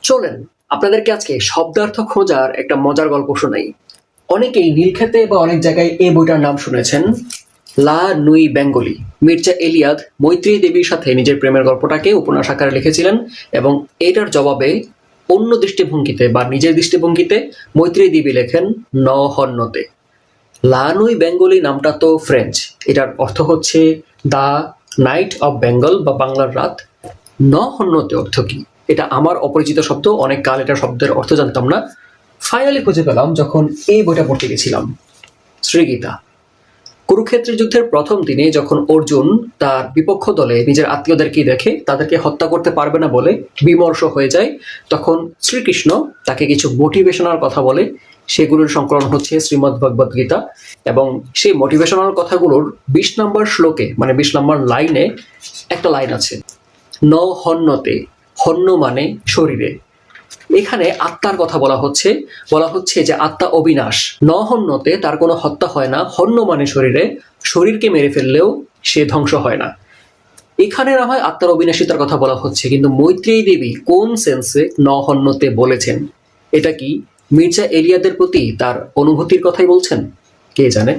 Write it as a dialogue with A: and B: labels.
A: চলেন আপনাদেরকে আজকে শব্দার্থ খোঁজার একটা মজার গল্প শোনাই। অনেকেই নীলক্ষেতে বা অনেক জায়গায় এই বইটার নাম শুনেছেন, লা নুই বেঙ্গলি। মির্জা এলিয়াদ মৈত্রী দেবীর সাথে নিজের প্রেমের গল্পটাকে উপন্যাস আকারে লিখেছিলেন এবং এটার জবাবে অন্য দৃষ্টিভঙ্গিতে বা নিজের দৃষ্টিভঙ্গিতে মৈত্রী দেবী লেখেন ন হন্যতে। লা নুই বেঙ্গলি নামটা তো ফ্রেঞ্চ, এটার অর্থ হচ্ছে দ্য নাইট অফ বেঙ্গল বা বাংলার রাত। ন হন্যতে অর্থ কি? এটা আমার অপরিচিত শব্দ, অনেক কাল এটা শব্দের অর্থ জানতাম না। ফাইনালি খুঁজে পেলাম যখন এই বইটা পড়তে গেছিলাম। শ্রীগীতা। কুরুক্ষেত্রের যুদ্ধের প্রথম দিনে যখন অর্জুন তার বিপক্ষ দলে নিজের আত্মীয়দেরকে দেখে তাদেরকে হত্যা করতে পারবে না বলে বিমর্ষ হয়ে যায়, তখন শ্রীকৃষ্ণ তাকে কিছু মোটিভেশনাল কথা বলে। সেগুলোর সংকলন হচ্ছে শ্রীমদ্ ভগবদ গীতা, এবং সেই মোটিভেশনাল কথাগুলোর 20 নম্বর শ্লোকে মানে 20 নম্বর লাইনে একটা লাইন আছে, ন হন্যতে। হন্য মানে শরীরে। এখানে আত্মার কথা বলা হচ্ছে যে আত্মা অবিনাশ। ন হন্যতে তার কোনো হত্যা হয় না। হন্য মানে শরীরে, শরীরকে মেরে ফেললেও সে ধ্বংস হয় না। এখানে না হয় আত্মার অবিনাশিতার কথা বলা হচ্ছে, কিন্তু মৈত্রেয়ী দেবী কোন সেন্সে ন হন্যতে বলেছেন? এটা কি মির্জা এলিয়াদের প্রতি তার অনুভূতির কথাই বলছেন? কে জানে।